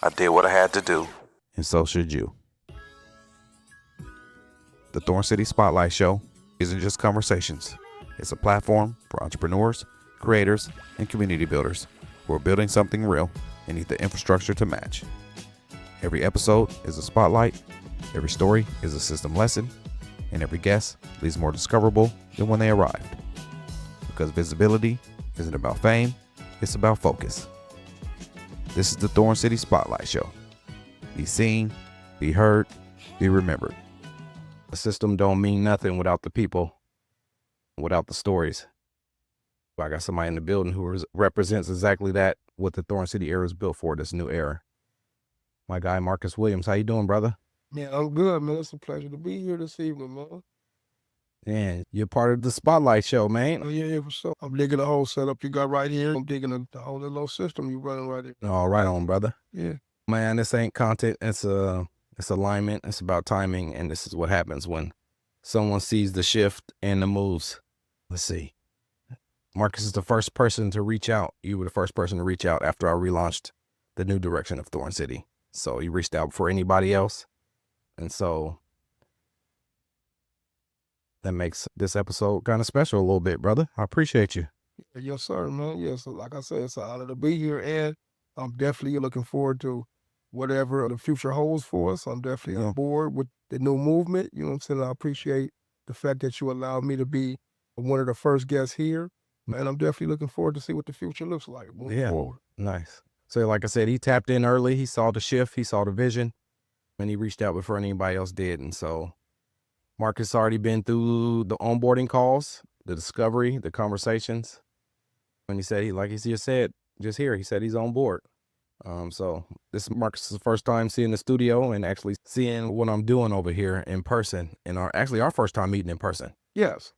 I did what I had to do. And so should you. The ThornCity Spotlight Show isn't just conversations. It's a platform for entrepreneurs, creators, and community builders who are building something real and need the infrastructure to match. Every episode is a spotlight, every story is a system lesson, and every guest leaves more discoverable than when they arrived. Because visibility isn't about fame, it's about focus. This is the ThornCity Spotlight Show. Be seen, be heard, be remembered. The system don't mean nothing without the people, without the stories. I got somebody in the building who represents exactly that, what the ThornCity era is built for, this new era. My guy, Marcus Williams. How you doing, brother? Man, I'm good, man. It's a pleasure to be here this evening, man. And you're part of the Spotlight Show, man. Oh, yeah, for sure. I'm digging the whole setup you got right here. I'm digging the whole little system you running right here. All right on, brother. Yeah. Man, this ain't content. It's alignment. It's about timing. And this is what happens when someone sees the shift and the moves. Let's see. Marcus is the first person to reach out. You were the first person to reach out after I relaunched the new direction of ThornCity. So you reached out before anybody else. And so that makes this episode kind of special a little bit, brother. I appreciate you. Yes, sir, man. Yes, so like I said, it's an honor to be here. And I'm definitely looking forward to whatever the future holds for us. I'm definitely on board with the new movement. You know what I'm saying? I appreciate the fact that you allowed me to be one of the first guests here. And I'm definitely looking forward to see what the future looks like moving forward. Nice. So like I said, he tapped in early. He saw the shift. He saw the vision. And he reached out before anybody else did. And so Marcus already been through the onboarding calls, the discovery, the conversations. And he said, he just said, just here, he said he's on board. So this is Marcus's first time seeing the studio and actually seeing what I'm doing over here in person. And our first time meeting in person. Yes.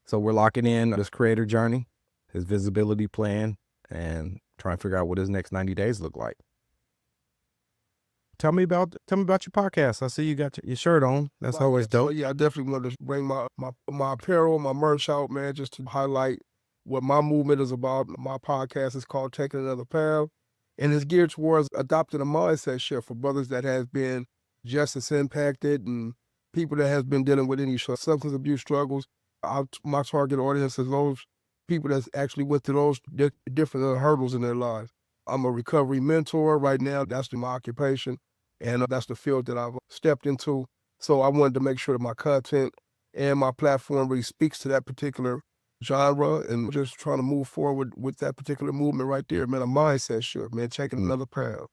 So we're locking in this creator journey, his visibility plan, and trying to figure out what his next 90 days look like. Tell me about your podcast. I see you got your shirt on. That's always dope. So yeah, I definitely want to bring my apparel, my merch out, man, just to highlight what my movement is about. My podcast is called Taking Another Path, and it's geared towards adopting a mindset shift for brothers that have been justice impacted and people that has been dealing with any substance abuse struggles. My target audience is those people that actually went through those different hurdles in their lives. I'm a recovery mentor right now. That's my occupation, and that's the field that I've stepped into. So I wanted to make sure that my content and my platform really speaks to that particular genre, and just trying to move forward with that particular movement right there, man. A mindset shift, man, taking another path.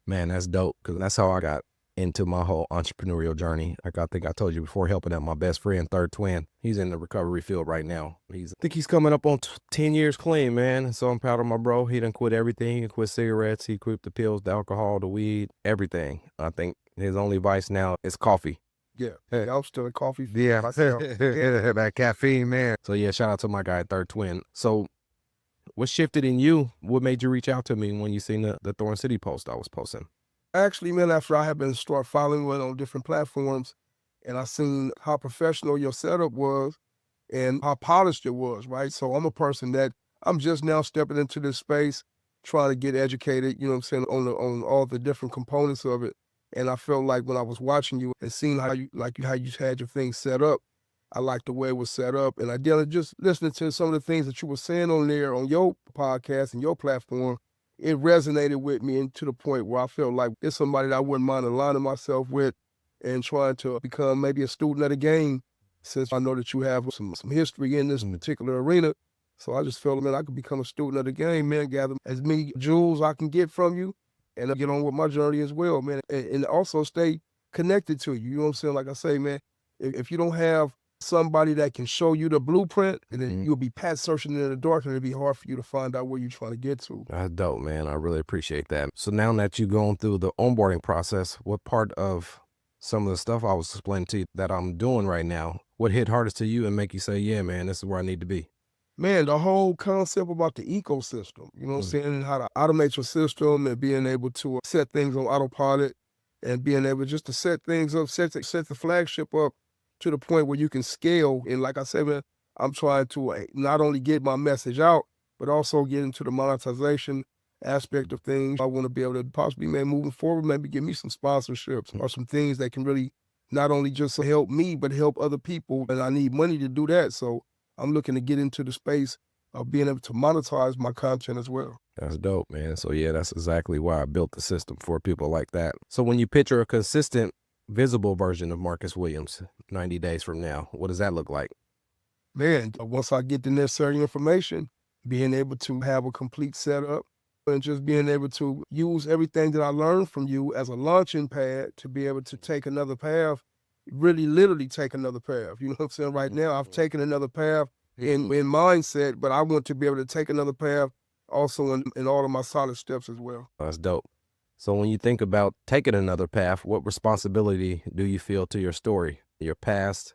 Man, that's dope, because that's how I got into my whole entrepreneurial journey. Like I think I told you before, helping out my best friend, third twin. He's in the recovery field right now. I think he's coming up on 10 years clean, man. And so I'm proud of my bro. He done quit everything. He quit cigarettes. He quit the pills, the alcohol, the weed, everything. I think his only vice now is coffee. Yeah, hey, I'm still in coffee. Yeah, that caffeine, man. So yeah, shout out to my guy, third twin. So what shifted in you? What made you reach out to me when you seen the ThornCity post I was posting? Actually, man, after I have been start following you on different platforms, and I seen how professional your setup was and how polished it was, right? So I'm a person that I'm just now stepping into this space, trying to get educated, you know what I'm saying, on all the different components of it. And I felt like when I was watching you and seeing how you had your thing set up, I liked the way it was set up. And I did just listening to some of the things that you were saying on there on your podcast and your platform, it resonated with me, and to the point where I felt like it's somebody that I wouldn't mind aligning myself with and trying to become maybe a student of the game, since I know that you have some history in this particular arena. So I just felt, man, I could become a student of the game, man, gather as many jewels I can get from you and get on with my journey as well, man, and also stay connected to you. You know what I'm saying? Like I say, man, if you don't have somebody that can show you the blueprint, and then you'll be pat searching in the dark, and it'll be hard for you to find out where you're trying to get to. That's dope, man. I really appreciate that. So now that you're going through the onboarding process, what part of some of the stuff I was explaining to you that I'm doing right now, what hit hardest to you and make you say, yeah, man, this is where I need to be? Man, the whole concept about the ecosystem, you know what I'm saying, how to automate your system and being able to set things on autopilot and being able just to set things up, set the flagship up to the point where you can scale. And like I said, man, I'm trying to not only get my message out, but also get into the monetization aspect of things. I want to be able to possibly, maybe moving forward, maybe give me some sponsorships or some things that can really not only just help me, but help other people. And I need money to do that. So I'm looking to get into the space of being able to monetize my content as well. That's dope, man. So yeah, that's exactly why I built the system for people like that. So when you picture a consistent, visible version of Marcus Williams 90 days from now, what does that look like? Man, once I get the necessary information, being able to have a complete setup and just being able to use everything that I learned from you as a launching pad to be able to take another path, really literally take another path. You know what I'm saying? Right now, I've taken another path in mindset, but I want to be able to take another path also in all of my solid steps as well. That's dope. So when you think about taking another path, what responsibility do you feel to your story, your past,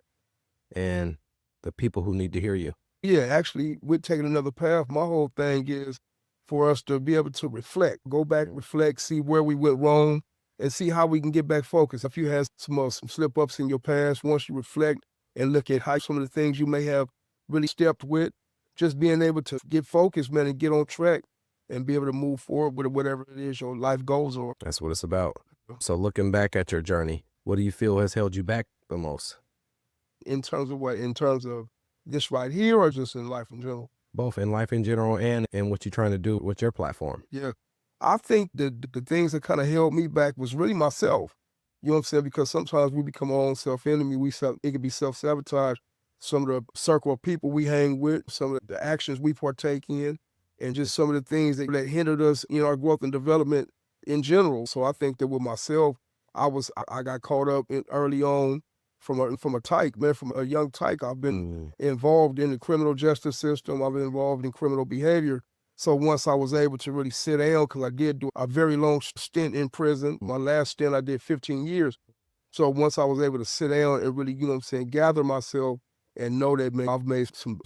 and the people who need to hear you? Yeah, actually, with taking another path, my whole thing is for us to be able to reflect, go back, reflect, see where we went wrong, and see how we can get back focused. If you had some slip-ups in your past, once you reflect and look at how some of the things you may have really stepped with, just being able to get focused, man, and get on track and be able to move forward with whatever it is your life goals are. That's what it's about. So looking back at your journey, what do you feel has held you back the most? In terms of what? In terms of this right here or just in life in general? Both in life in general and in what you're trying to do with your platform. Yeah. I think the things that kind of held me back was really myself. You know what I'm saying? Because sometimes we become our own self-enemy. It could be self-sabotage. Some of the circle of people we hang with, some of the actions we partake in, and just some of the things that hindered us in our growth and development in general. So I think that with myself, I got caught up early on from a tyke, man, from a young tyke. I've been involved in the criminal justice system. I've been involved in criminal behavior. So once I was able to really sit down, because I did do a very long stint in prison. My last stint, I did 15 years. So once I was able to sit down and really, you know what I'm saying, gather myself and know that, man, I've made some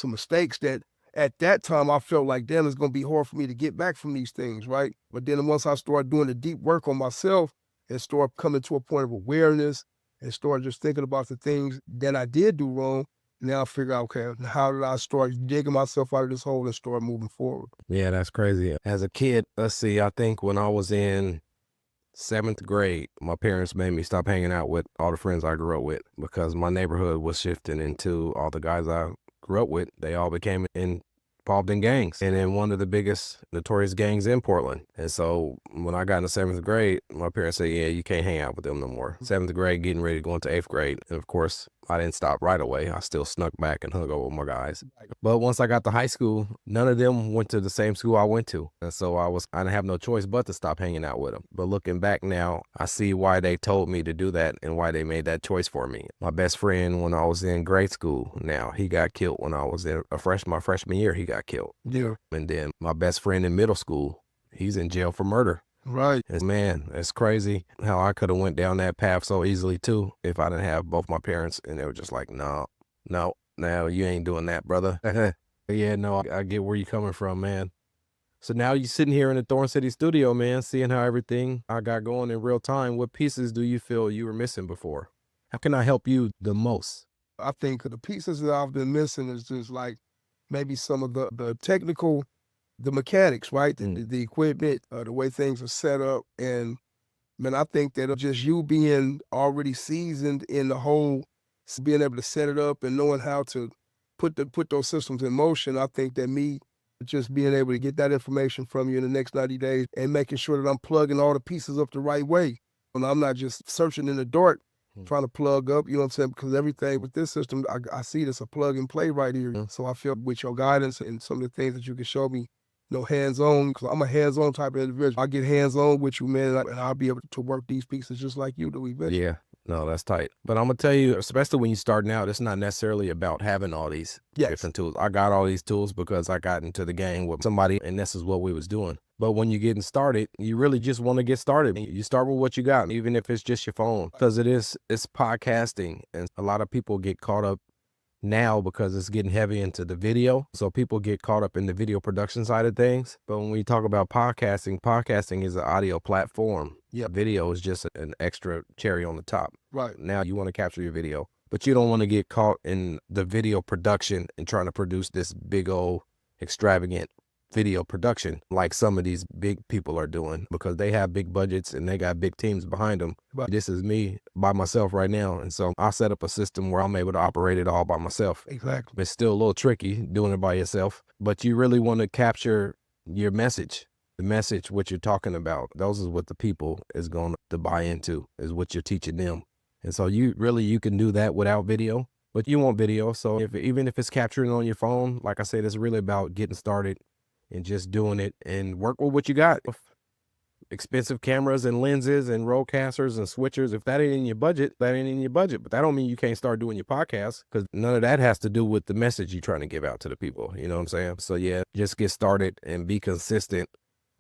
mistakes that at that time I felt like, damn, it's going to be hard for me to get back from these things, right? But then once I started doing the deep work on myself and started coming to a point of awareness and started just thinking about the things that I did do wrong, now I figure out, okay, how did I start digging myself out of this hole and start moving forward? Yeah, that's crazy. As a kid, let's see, I think when I was in 7th grade, my parents made me stop hanging out with all the friends I grew up with because my neighborhood was shifting into all the guys I grew up with. They all became involved in gangs and in one of the biggest notorious gangs in Portland. And so when I got into 7th grade, my parents said, yeah, you can't hang out with them no more. 7th grade, getting ready to go into 8th grade. And of course, I didn't stop right away. I still snuck back and hung over with my guys. But once I got to high school, none of them went to the same school I went to. And so I didn't have no choice but to stop hanging out with them. But looking back now, I see why they told me to do that and why they made that choice for me. My best friend when I was in grade school, now he got killed when I was in my freshman year, he got killed. Yeah. And then my best friend in middle school, he's in jail for murder. Right. And man, it's crazy how I could have went down that path so easily too if I didn't have both my parents and they were just like, no, you ain't doing that, brother. Yeah, no, I get where you're coming from, man. So now you're sitting here in the ThornCity studio, man, seeing how everything I got going in real time. What pieces do you feel you were missing before? How can I help you the most? I think the pieces that I've been missing is just like maybe some of the technical, the mechanics, right? The equipment, the way things are set up. And man, I think that just you being already seasoned in the whole, being able to set it up and knowing how to put those systems in motion, I think that me just being able to get that information from you in the next 90 days and making sure that I'm plugging all the pieces up the right way. And I'm not just searching in the dark, trying to plug up, you know what I'm saying? Because everything with this system, I see this a plug and play right here. So I feel with your guidance and some of the things that you can show me, you know, hands-on, because I'm a hands-on type of individual. I get hands-on with you, man, and I'll be able to work these pieces just like you do eventually. Yeah, no, that's tight. But I'm going to tell you, especially when you're starting out, it's not necessarily about having all these different tools. I got all these tools because I got into the game with somebody, and this is what we was doing. But when you're getting started, you really just want to get started. You start with what you got, even if it's just your phone, because it's podcasting, and a lot of people get caught up now because it's getting heavy into the video. So people get caught up in the video production side of things. But when we talk about podcasting is an audio platform. Yeah, video is just an extra cherry on the top. Right. Now you want to capture your video, but you don't want to get caught in the video production and trying to produce this big old extravagant video production like some of these big people are doing, because they have big budgets and they got big teams behind them. But this is me by myself right now. And so I set up a system where I'm able to operate it all by myself. Exactly. It's still a little tricky doing it by yourself, but you really want to capture your message. The message, what you're talking about, those is what the people is going to buy into, is what you're teaching them. And so you can do that without video, but you want video. So even if it's capturing on your phone, like I said, it's really about getting started and just doing it and work with what you got. Expensive cameras and lenses and roadcasters and switchers. If that ain't in your budget, that ain't in your budget. But that don't mean you can't start doing your podcast, because none of that has to do with the message you're trying to give out to the people. You know what I'm saying? So yeah, just get started and be consistent.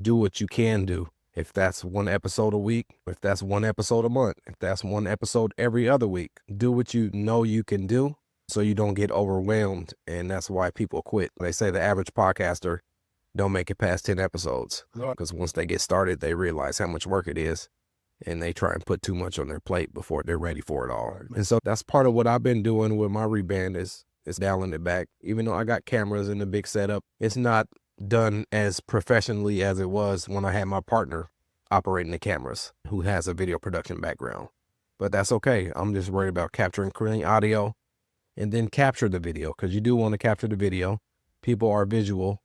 Do what you can do. If that's 1 episode a week, if that's 1 episode a month, if that's 1 episode every other week, do what you know you can do so you don't get overwhelmed. And that's why people quit. They say the average podcaster don't make it past 10 episodes, because once they get started, they realize how much work it is, and they try and put too much on their plate before they're ready for it all. And so that's part of what I've been doing with my reband is dialing it back. Even though I got cameras and the big setup, it's not done as professionally as it was when I had my partner operating the cameras, who has a video production background. But that's okay. I'm just worried about capturing clean audio and then capture the video, because you do want to capture the video. People are visual.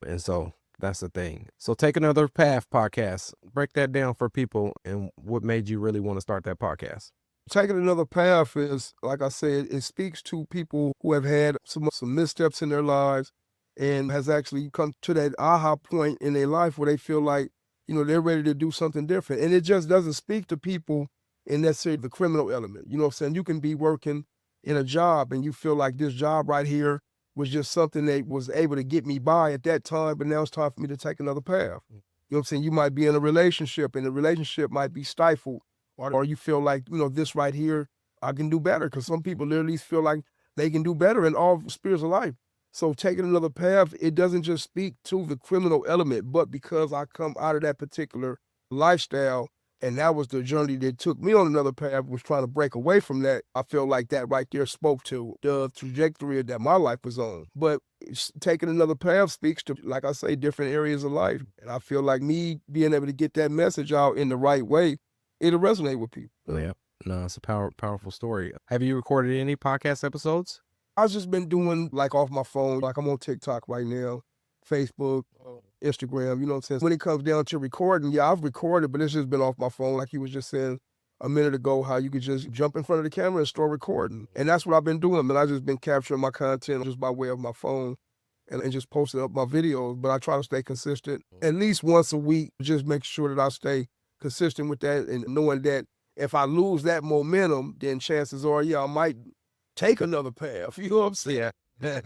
And so that's the thing. So Take Another Path podcast, break that down for people, and what made you really want to start that podcast? Taking Another Path is, like I said, it speaks to people who have had some missteps in their lives and has actually come to that aha point in their life where they feel like, they're ready to do something different. And it just doesn't speak to people in necessarily the criminal element. You know what I'm saying? You can be working in a job and you feel like this job right here was just something that was able to get me by at that time, but now it's time for me to take another path. You know what I'm saying? You might be in a relationship and the relationship might be stifled, or you feel like, this right here, I can do better, because some people literally feel like they can do better in all spheres of life. So taking another path, it doesn't just speak to the criminal element, but because I come out of that particular lifestyle, and that was the journey that took me on another path, was trying to break away from that. I feel like that right there spoke to the trajectory that my life was on. But taking another path speaks to, like I say, different areas of life. And I feel like me being able to get that message out in the right way, it'll resonate with people. Yeah, no, it's a powerful story. Have you recorded any podcast episodes? I've just been doing like off my phone, like I'm on TikTok right now, Facebook, Instagram, you know what I'm saying? When it comes down to recording, yeah, I've recorded, but it's just been off my phone, like you was just saying a minute ago, how you could just jump in front of the camera and start recording. And that's what I've been doing, man. I've just been capturing my content just by way of my phone and just posting up my videos. But I try to stay consistent at least once a week, just make sure that I stay consistent with that, and knowing that if I lose that momentum, then chances are, I might take another path. You know what I'm saying? Yeah.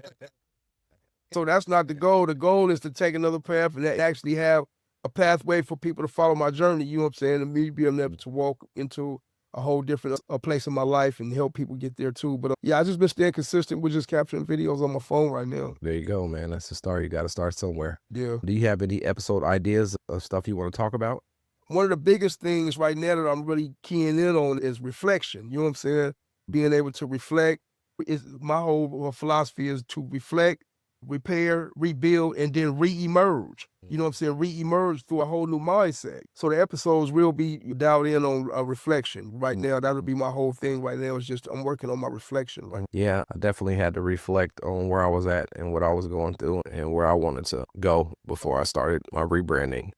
So that's not the goal. The goal is to take another path and actually have a pathway for people to follow my journey, you know what I'm saying? And me being able to walk into a whole different place in my life and help people get there too. But I just been staying consistent with just capturing videos on my phone right now. There you go, man. That's the start. You got to start somewhere. Yeah. Do you have any episode ideas of stuff you want to talk about? One of the biggest things right now that I'm really keying in on is reflection. You know what I'm saying? Being able to reflect. My whole philosophy is to reflect, repair, rebuild, and then re-emerge. You know what I'm saying? Re-emerge through a whole new mindset. So the episodes will be dialed in on a reflection. Right now, that'll be my whole thing right now. Is just I'm working on my reflection right now. Yeah, I definitely had to reflect on where I was at and what I was going through and where I wanted to go before I started my rebranding,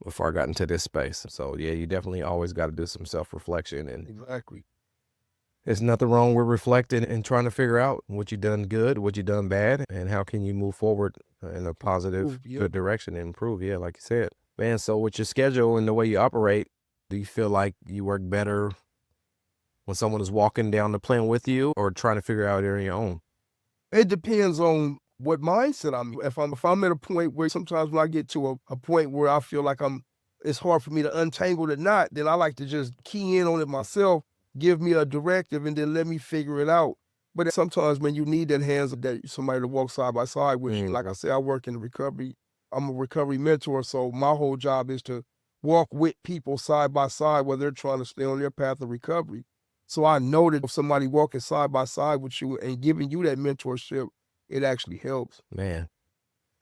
before I got into this space. So yeah, you definitely always got to do some self-reflection. And Exactly. there's nothing wrong with reflecting and trying to figure out what you done good, what you done bad, and how can you move forward in a positive, good direction and improve. Yeah, like you said. Man, so with your schedule and the way you operate, do you feel like you work better when someone is walking down the plan with you, or trying to figure out it on your own? It depends on what mindset I'm in. If I'm at a point where sometimes when I get to a point where I feel like it's hard for me to untangle the knot, then I like to just key in on it myself, give me a directive, and then let me figure it out. But sometimes when you need that hands that somebody to walk side by side with you, like I said, I work in recovery. I'm a recovery mentor, so my whole job is to walk with people side by side while they're trying to stay on their path of recovery. So I know that if somebody walking side by side with you and giving you that mentorship, it actually helps. Man,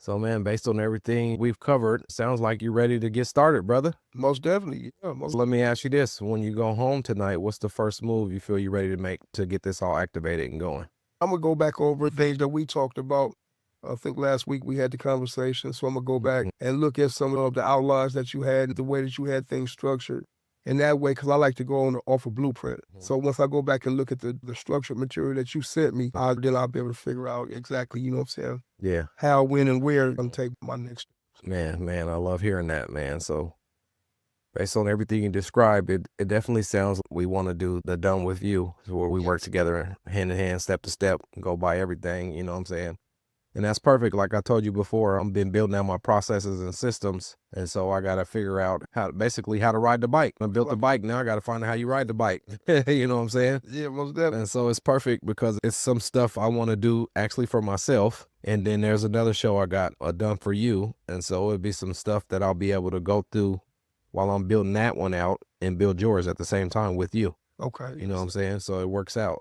So, man, based on everything we've covered, sounds like you're ready to get started, brother. Most definitely. Yeah, So let me ask you this. When you go home tonight, what's the first move you feel you're ready to make to get this all activated and going? I'm going to go back over things that we talked about. I think last week we had the conversation, so I'm going to go back and look at some of the outlines that you had, the way that you had things structured. And that way, because I like to go on off a blueprint. So once I go back and look at the structured material that you sent me, then I'll be able to figure out exactly, you know what I'm saying, Yeah. how, when, and where I'm going to take my next step. Man, I love hearing that, man. So based on everything you described, it definitely sounds like we want to do the Done With You, where we work together hand in hand, step to step, go by everything, you know what I'm saying? And that's perfect. Like I told you before, I've been building out my processes and systems. And so I got to figure out how to ride the bike. I built the bike. Now I got to find out how you ride the bike. You know what I'm saying? Yeah, most definitely. And so it's perfect because it's some stuff I want to do actually for myself. And then there's another show I got Done For You. And so it'd be some stuff that I'll be able to go through while I'm building that one out and build yours at the same time with you. Okay. You know what I'm saying? So it works out.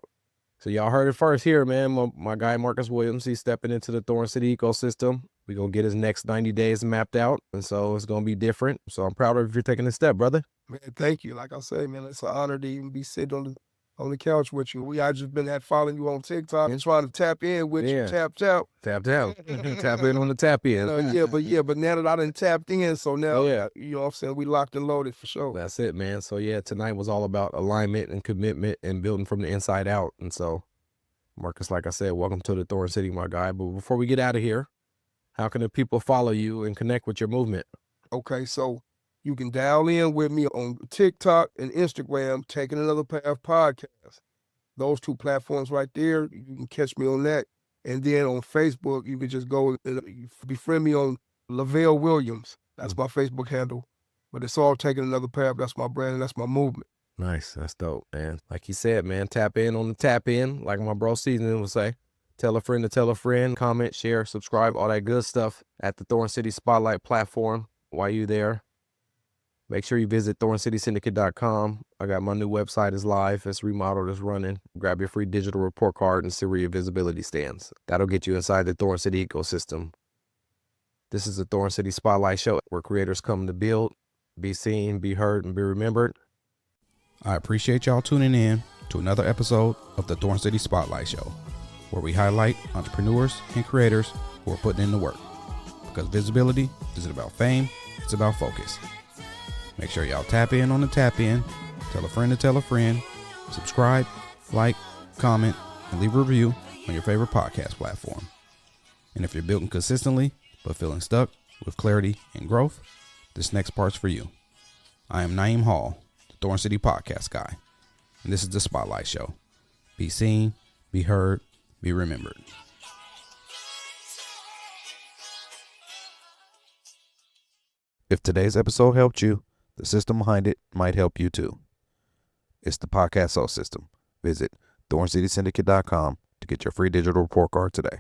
So y'all heard it first here, man. My guy, Marcus Williams, he's stepping into the ThornCity ecosystem. We're going to get his next 90 days mapped out. And so it's going to be different. So I'm proud of you for taking this step, brother. Man, thank you. Like I say, man, it's an honor to even be sitting on the couch with you. I just been following you on TikTok and trying to tap in with you. Tap. Tap in on the tap in. But now that I done tapped in, so now, you know what I'm saying, we locked and loaded for sure. That's it, man. So yeah, tonight was all about alignment and commitment and building from the inside out. And so, Marcus, like I said, welcome to the ThornCity, my guy. But before we get out of here, how can the people follow you and connect with your movement? Okay, so you can dial in with me on TikTok and Instagram, Taking Another Path Podcast. Those two platforms right there, you can catch me on that. And then on Facebook, you can just go and befriend me on Lavelle Williams. That's my Facebook handle. But it's all Taking Another Path. That's my brand and that's my movement. Nice. That's dope, man. Like you said, man, tap in on the tap in, like my bro Season would say. Tell a friend to tell a friend, comment, share, subscribe, all that good stuff at the ThornCity Spotlight platform. While you're there, make sure you visit ThornCitySyndicate.com. I got my new website is live. It's remodeled, it's running. Grab your free digital report card and see where your visibility stands. That'll get you inside the ThornCity ecosystem. This is the ThornCity Spotlight Show, where creators come to build, be seen, be heard, and be remembered. I appreciate y'all tuning in to another episode of the ThornCity Spotlight Show, where we highlight entrepreneurs and creators who are putting in the work. Because visibility isn't about fame, it's about focus. Make sure y'all tap in on the tap in, tell a friend to tell a friend, subscribe, like, comment, and leave a review on your favorite podcast platform. And if you're building consistently but feeling stuck with clarity and growth, this next part's for you. I am Naeem Hall, the ThornCity podcast guy, and this is the Spotlight Show. Be seen, be heard, be remembered. If today's episode helped you, the system behind it might help you too. It's the Podcast Soul System. Visit ThornCitySyndicate.com to get your free digital report card today.